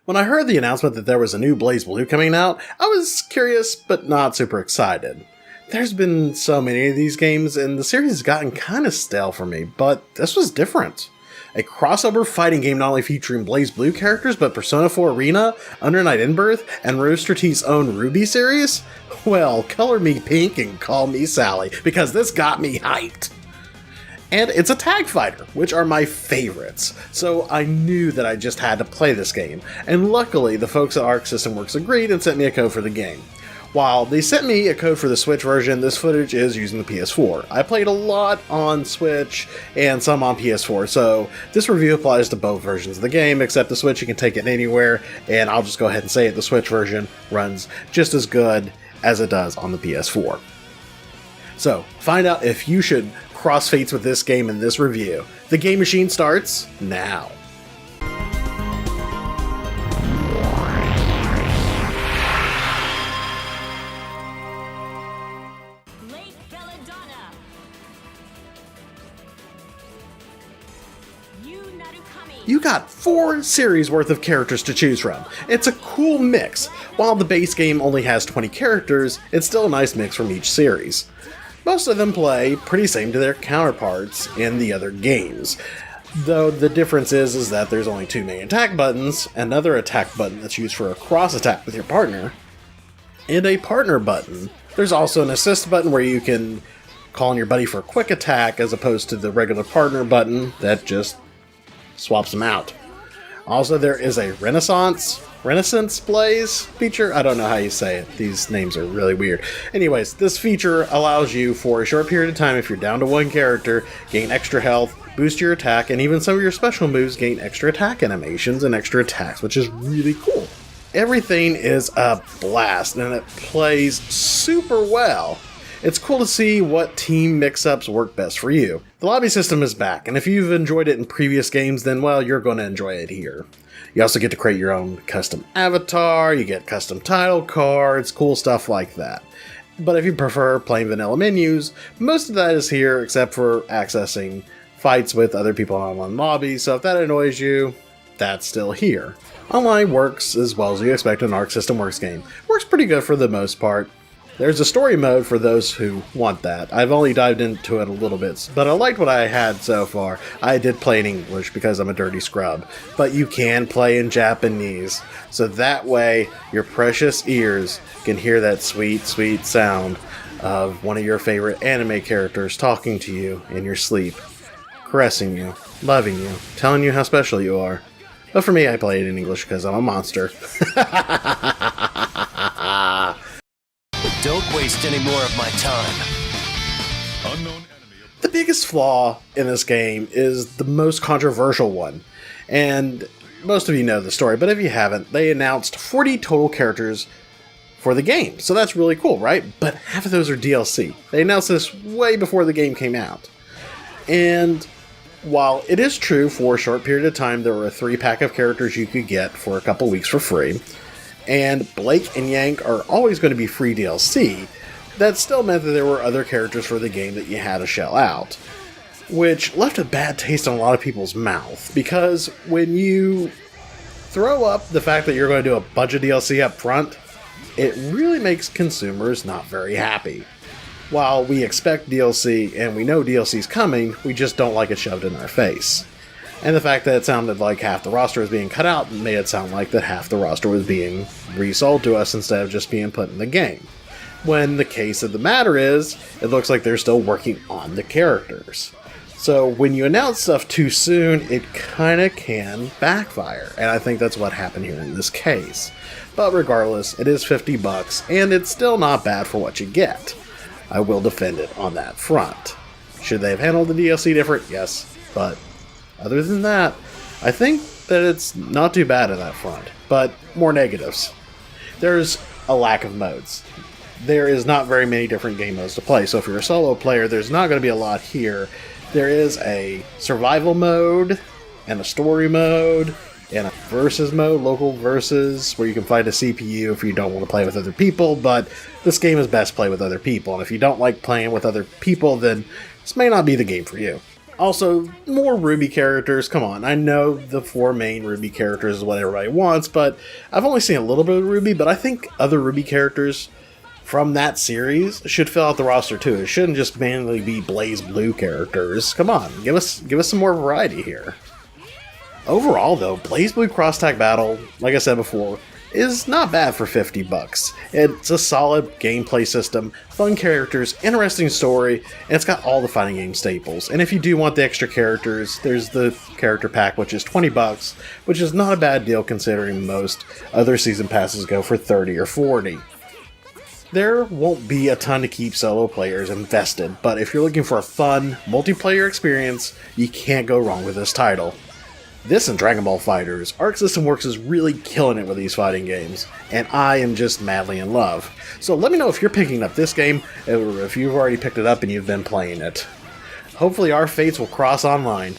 When I heard the announcement that there was a new BlazBlue coming out, I was curious but not super excited. There's been so many of these games and the series has gotten kinda stale for me, but this was different. A crossover fighting game not only featuring BlazBlue characters, but Persona 4 Arena, Under Night In-Birth, and Rooster Teeth's own RWBY series? Well, color me pink and call me Sally, because this got me hyped! And it's a tag fighter, which are my favorites, so I knew that I just had to play this game, and luckily the folks at Arc System Works agreed and sent me a code for the game. While they sent me a code for the Switch version, this footage is using the PS4. I played a lot on Switch and some on PS4, so this review applies to both versions of the game, except the Switch you can take it anywhere, and I'll just go ahead and say it, the Switch version runs just as good as it does on the PS4. So, find out if you should cross fates with this game in this review. The game machine starts now. You got 4 series worth of characters to choose from. It's a cool mix. While the base game only has 20 characters, it's still a nice mix from each series. Most of them play pretty same to their counterparts in the other games. Though the difference is that there's only 2 main attack buttons, another attack button that's used for a cross attack with your partner, and a partner button. There's also an assist button where you can call on your buddy for a quick attack as opposed to the regular partner button that just swaps them out. Also, there is a Renaissance Blaze feature. I don't know how you say it. These names are really weird. Anyways, this feature allows you for a short period of time, if you're down to 1 character, gain extra health, boost your attack, and even some of your special moves gain extra attack animations and extra attacks, which is really cool. Everything is a blast, and it plays super well. It's cool to see what team mix-ups work best for you. The lobby system is back, and if you've enjoyed it in previous games, then well, you're going to enjoy it here. You also get to create your own custom avatar, you get custom title cards, cool stuff like that. But if you prefer plain vanilla menus, most of that is here except for accessing fights with other people in online lobbies, so if that annoys you, that's still here. Online works as well as you expect an Arc System Works game. Works pretty good for the most part. There's a story mode for those who want that. I've only dived into it a little bit, but I liked what I had so far. I did play in English because I'm a dirty scrub, but you can play in Japanese, so that way your precious ears can hear that sweet, sweet sound of one of your favorite anime characters talking to you in your sleep, caressing you, loving you, telling you how special you are. But for me, I play it in English because I'm a monster. Don't waste any more of my time. The biggest flaw in this game is the most controversial one, and most of you know the story, but if you haven't, they announced 40 total characters for the game, so that's really cool, right? But half of those are DLC. They announced this way before the game came out. And while it is true for a short period of time there were a 3-pack of characters you could get for a couple weeks for free, and Blake and Yank are always going to be free DLC, that still meant that there were other characters for the game that you had to shell out. Which left a bad taste in a lot of people's mouth, because when you throw up the fact that you're going to do a bunch of DLC up front, it really makes consumers not very happy. While we expect DLC and we know DLC's coming, we just don't like it shoved in our face. And the fact that it sounded like half the roster was being cut out made it sound like that half the roster was being resold to us instead of just being put in the game. When the case of the matter is, it looks like they're still working on the characters. So when you announce stuff too soon, it kinda can backfire, and I think that's what happened here in this case. But regardless, it is $50, and it's still not bad for what you get. I will defend it on that front. Should they have handled the DLC different? Yes, but other than that, I think that it's not too bad on that front, but more negatives. There's a lack of modes. There is not very many different game modes to play, so if you're a solo player, there's not going to be a lot here. There is a survival mode, and a story mode, and a versus mode, local versus, where you can fight a CPU if you don't want to play with other people, but this game is best played with other people, and if you don't like playing with other people, then this may not be the game for you. Also, more RWBY characters. Come on, I know the 4 main RWBY characters is what everybody wants, but I've only seen a little bit of RWBY, but I think other RWBY characters from that series should fill out the roster too. It shouldn't just mainly be Blazblue characters. Come on, give us some more variety here. Overall though, Blazblue Cross Tag Battle, like I said before, is not bad for $50. It's a solid gameplay system, fun characters, interesting story, and it's got all the fighting game staples. And if you do want the extra characters, there's the character pack, which is $20, which is not a bad deal considering most other season passes go for $30 or $40. There won't be a ton to keep solo players invested, but if you're looking for a fun, multiplayer experience, you can't go wrong with this title. This and Dragon Ball Fighterz, Arc System Works is really killing it with these fighting games, and I am just madly in love. So let me know if you're picking up this game, or if you've already picked it up and you've been playing it. Hopefully our fates will cross online.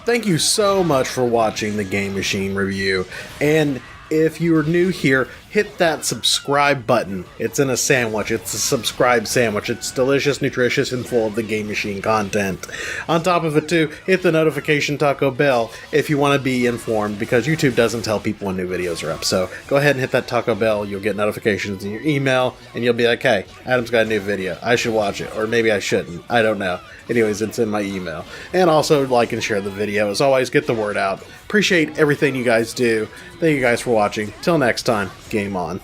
Thank you so much for watching the Game Machine review, and if you are new here, hit that subscribe button. It's in a sandwich. It's a subscribe sandwich. It's delicious, nutritious, and full of the Game Machine content. On top of it too, hit the notification taco bell if you want to be informed, because YouTube doesn't tell people when new videos are up. So go ahead and hit that taco bell. You'll get notifications in your email, and you'll be like, hey, Adam's got a new video. I should watch it. Or maybe I shouldn't. I don't know. Anyways, it's in my email. And also like and share the video. As always, get the word out. Appreciate everything you guys do. Thank you guys for watching. Till next time, game on.